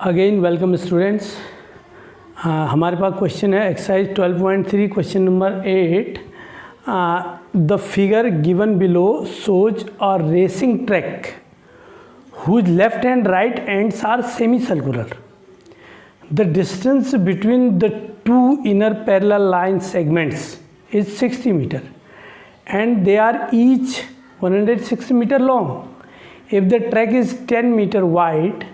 Again welcome students. हमारे पास question है exercise 12.3 question number 8। The figure given below shows a racing track whose left and right ends are semicircular. The distance between the two inner parallel line segments is 60 meter and they are each 160 meter long. If the track is 10 meter wide,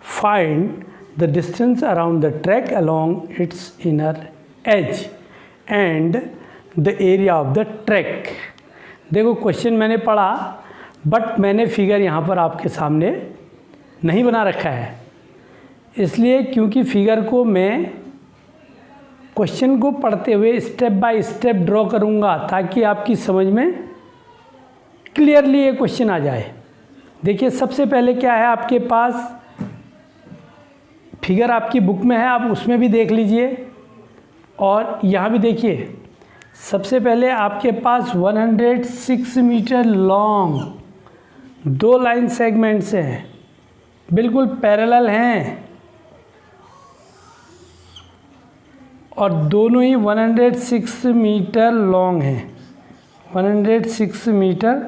find the distance around the track along its inner edge and the area of the track. देखो question मैंने पढ़ा but मैंने figure यहाँ पर आपके सामने नहीं बना रखा है, इसलिए क्योंकि फिगर को मैं क्वेश्चन को पढ़ते हुए स्टेप बाय स्टेप ड्रॉ करूँगा ताकि आपकी समझ में क्लियरली ये क्वेश्चन आ जाए। देखिए सबसे पहले क्या है, आपके पास फिगर आपकी बुक में है, आप उसमें भी देख लीजिए और यहाँ भी देखिए। सबसे पहले आपके पास 106 मीटर लॉन्ग दो लाइन सेगमेंट्स हैं, बिल्कुल पैरेलल हैं और दोनों ही 106 मीटर लॉन्ग हैं। 106 मीटर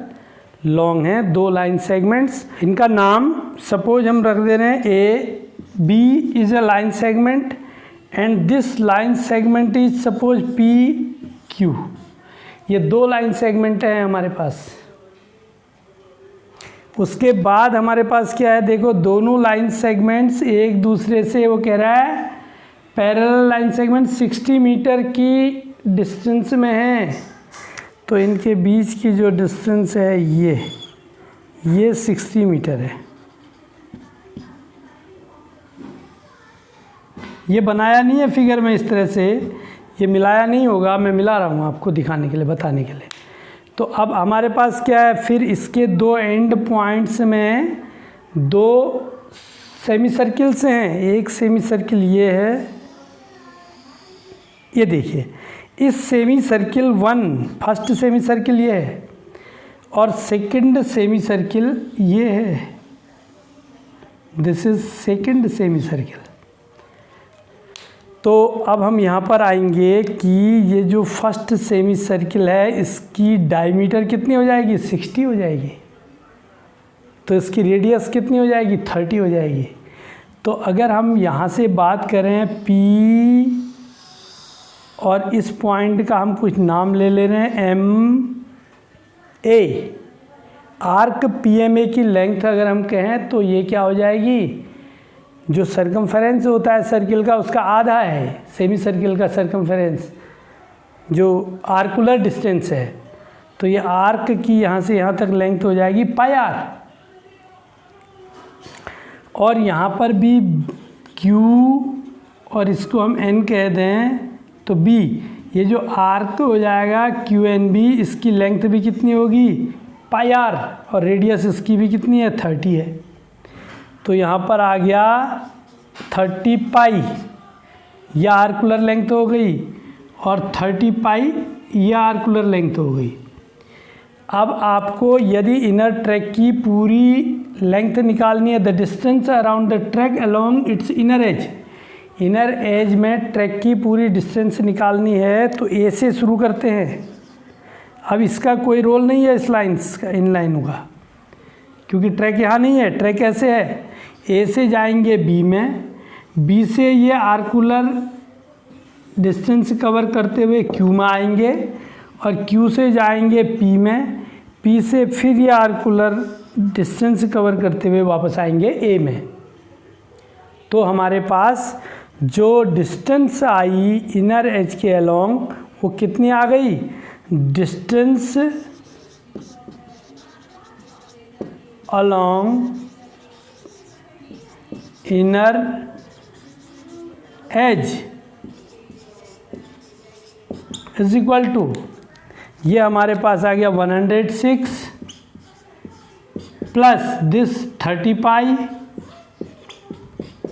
लॉन्ग हैं दो लाइन सेगमेंट्स। इनका नाम सपोज हम रख दे रहे हैं A B is a line segment and this line segment is suppose P Q. ये दो लाइन सेगमेंट हैं हमारे पास। उसके बाद हमारे पास क्या है, देखो दोनों लाइन सेगमेंट्स एक दूसरे से, वो कह रहा है पैरेलल लाइन सेगमेंट 60 मीटर की डिस्टेंस में है, तो इनके बीच की जो डिस्टेंस है ये 60 मीटर है। ये बनाया नहीं है फिगर में इस तरह से, ये मिलाया नहीं होगा, मैं मिला रहा हूँ आपको दिखाने के लिए, बताने के लिए। तो अब हमारे पास क्या है, फिर इसके दो एंड पॉइंट्स में दो सेमी सर्किल्स हैं। एक सेमी सर्किल ये है, ये देखिए इस semi circle first semi circle ये है और सेकंड सेमी सर्किल ये है। This is second semi circle. तो अब हम यहाँ पर आएंगे कि ये जो फर्स्ट सेमी सर्किल है इसकी डायमीटर कितनी हो जाएगी, 60 हो जाएगी। तो इसकी रेडियस कितनी हो जाएगी, 30 हो जाएगी। तो अगर हम यहाँ से बात करें P और इस पॉइंट का हम कुछ नाम ले रहे हैं MA, आर्क PMA की लेंथ अगर हम कहें तो ये क्या हो जाएगी, जो सर्कमफेरेंस होता है सर्किल का उसका आधा है सेमी सर्किल का सर्कमफेरेंस, जो आर्कुलर डिस्टेंस है। तो ये आर्क की यहाँ से यहाँ तक लेंथ हो जाएगी πr। और यहाँ पर भी Q और इसको हम N कह दें तो B, ये जो आर्क हो जाएगा QNB, इसकी लेंथ भी कितनी होगी πr और रेडियस इसकी भी कितनी है 30 है। तो यहाँ पर आ गया 30 पाई, यह आर्कुलर लेंथ हो गई और 30 पाई यह आर्कुलर लेंथ हो गई। अब आपको यदि इनर ट्रैक की पूरी लेंथ निकालनी है, the distance around the track along it's inner as, inner as में ट्रैक की पूरी डिस्टेंस निकालनी है तो ए से शुरू करते हैं। अब इसका कोई रोल नहीं है इस लाइन्स का, इन लाइनों का, क्योंकि ट्रैक यहाँ नहीं है। ट्रैक कैसे है, ए से जाएंगे बी में, बी से ये आर्कुलर डिस्टेंस कवर करते हुए क्यू में आएंगे और क्यू से जाएंगे पी में, पी से फिर ये आर्कुलर डिस्टेंस कवर करते हुए वापस आएंगे ए में। तो हमारे पास जो डिस्टेंस आई इनर एज के अलोंग वो कितनी आ गई, distance along inner edge is equal to, ये हमारे पास आ गया 106 plus this 30 pi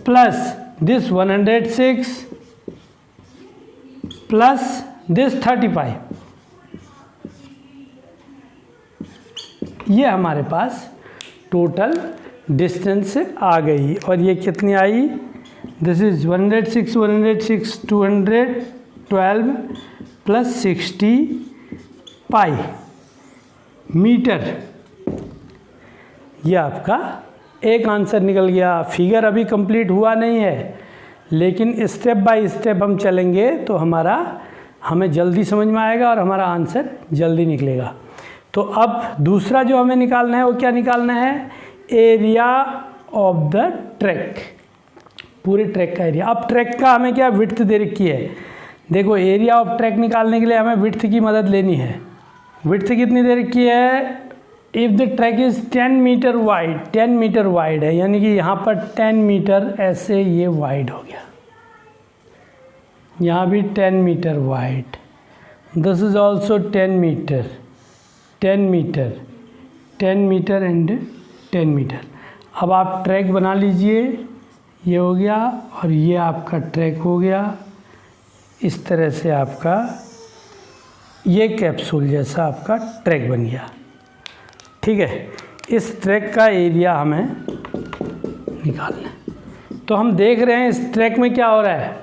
plus this 106 plus this 30 पाई। ये हमारे पास टोटल डिस्टेंस आ गई। और ये कितनी आई, this is 106 212 plus 60 pi metre. ये आपका एक आंसर निकल गया। फिगर अभी कंप्लीट हुआ नहीं है, लेकिन स्टेप बाय स्टेप हम चलेंगे तो हमें जल्दी समझ में आएगा और हमारा आंसर जल्दी निकलेगा। तो अब दूसरा जो हमें निकालना है वो क्या निकालना है, एरिया ऑफ द ट्रैक, पूरे ट्रैक का एरिया। अब ट्रैक का हमें क्या विड्थ दे रखी है, देखो एरिया ऑफ ट्रैक निकालने के लिए हमें विड्थ की मदद लेनी है। विड्थ कितनी दे रखी है, if the track is 10 metre wide, 10 metre wide है, यानी कि यहाँ पर 10 मीटर ऐसे ये वाइड हो गया, यहाँ भी 10 metre wide, this is also 10 metre, 10 metre, 10 metre and 10 metre. अब आप ट्रैक बना लीजिए, ये हो गया और ये आपका ट्रैक हो गया। इस तरह से आपका ये कैप्सूल जैसा आपका ट्रैक बन गया, ठीक है। इस ट्रैक का एरिया हमें निकालना है। तो हम देख रहे हैं इस ट्रैक में क्या हो रहा है,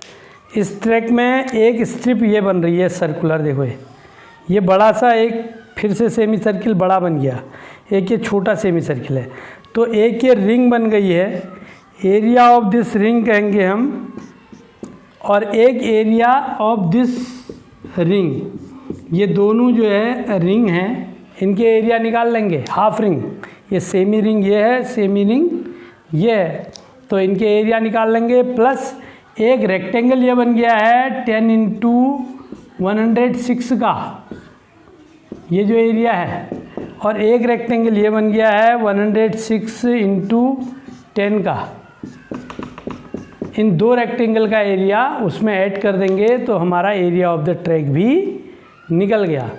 इस ट्रैक में एक स्ट्रिप ये बन रही है सर्कुलर, देखो ये बड़ा सा एक फिर से सेमी सर्किल बड़ा बन गया, एक ये छोटा सेमी सर्किल है, तो एक ये रिंग बन गई है, एरिया ऑफ दिस रिंग कहेंगे हम, और एक एरिया ऑफ दिस रिंग, ये दोनों जो है रिंग हैं, इनके एरिया निकाल लेंगे। हाफ रिंग, ये सेमी रिंग ये है, सेमी रिंग ये है, तो इनके एरिया निकाल लेंगे। प्लस एक रेक्टेंगल ये बन गया है 10 इंटू 106 का, ये जो एरिया है, और एक रेक्टेंगल ये बन गया है 106 इंटू 10 का। इन दो रेक्टेंगल का एरिया उसमें ऐड कर देंगे तो हमारा एरिया ऑफ द ट्रैक भी निकल गया।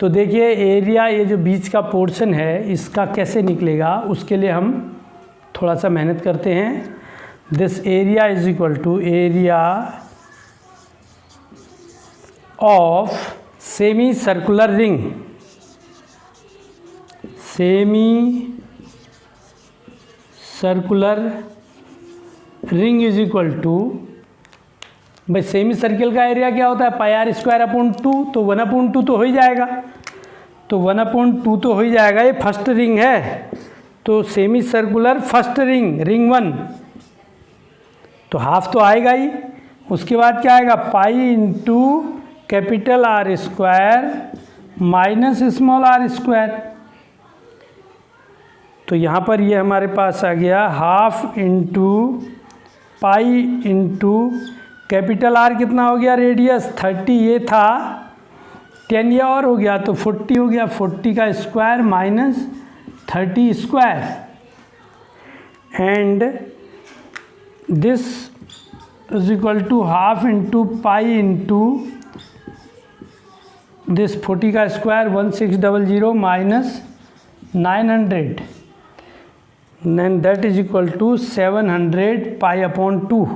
तो देखिए एरिया, ये जो बीच का पोर्शन है इसका कैसे निकलेगा, उसके लिए हम थोड़ा सा मेहनत करते हैं। This area is equal to area of semicircular ring, semicircular ring is equal to, भाई सेमी सर्किल का एरिया क्या होता है, पाई आर स्क्वायर अपॉन 2, तो 1/2 तो हो ही जाएगा, तो 1/2 तो हो ही जाएगा। ये फर्स्ट रिंग है, तो semi circular first ring, ring 1, तो हाफ तो आएगा ही। उसके बाद क्या आएगा, pi into capital R square minus small R square, तो यहाँ पर ये हमारे पास आ गया half into pi into capital R कितना हो गया, रेडियस 30 ये था, 10 ये और हो गया तो 40 हो गया, 40 का square minus 30 square, and this is equal to half into pi into this 40 का square 1600 minus 900, and that is equal to 700 pi upon 2,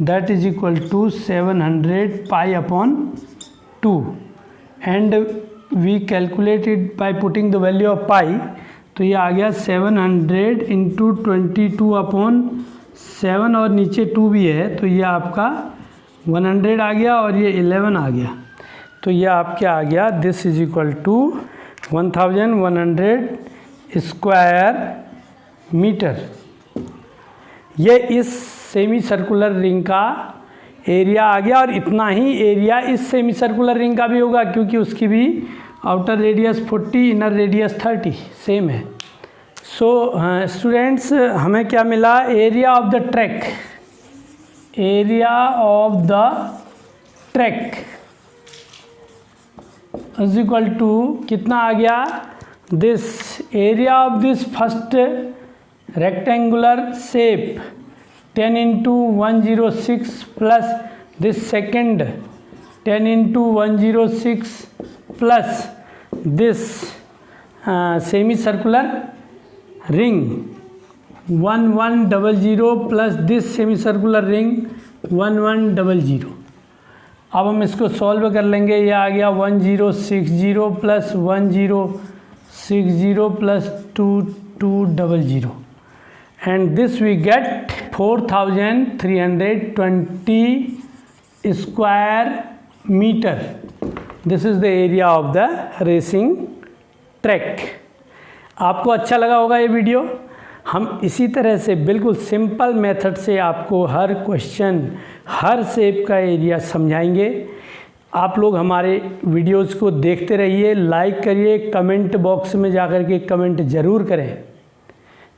that is equal to 700 pi upon 2, and we calculated by putting the value of pi, तो ये आ गया 700 into 22 upon 7 और नीचे 2 भी है, तो ये आपका 100 आ गया और ये 11 आ गया, तो ये आपके आ गया this is equal to 1100 square metre. ये इस सेमी सर्कुलर रिंग का एरिया आ गया, और इतना ही एरिया इस सेमी सर्कुलर रिंग का भी होगा क्योंकि उसकी भी outer radius 40 inner radius 30 same है। सो स्टूडेंट्स हमें क्या मिला, area of the track, area of the track is equal to कितना आ गया, this area of this first rectangular shape 10 into 106 plus this second 10 into 106 plus this semicircular ring 1100 plus this semicircular ring 1100। अब हम इसको solve कर लेंगे, ये आ गया 1060 plus 1060 plus 2200, and this we get 4320 square meter. This is the area of the racing track. आपको अच्छा लगा होगा ये वीडियो। हम इसी तरह से बिल्कुल सिंपल मेथड से आपको हर क्वेश्चन, हर शेप का एरिया समझाएंगे। आप लोग हमारे वीडियोज़ को देखते रहिए, लाइक करिए, कमेंट बॉक्स में जाकर के कमेंट ज़रूर करें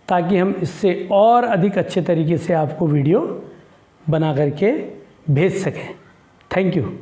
ताकि हम इससे और अधिक अच्छे तरीके से आपको वीडियो बना करके भेज सकें। Thank you.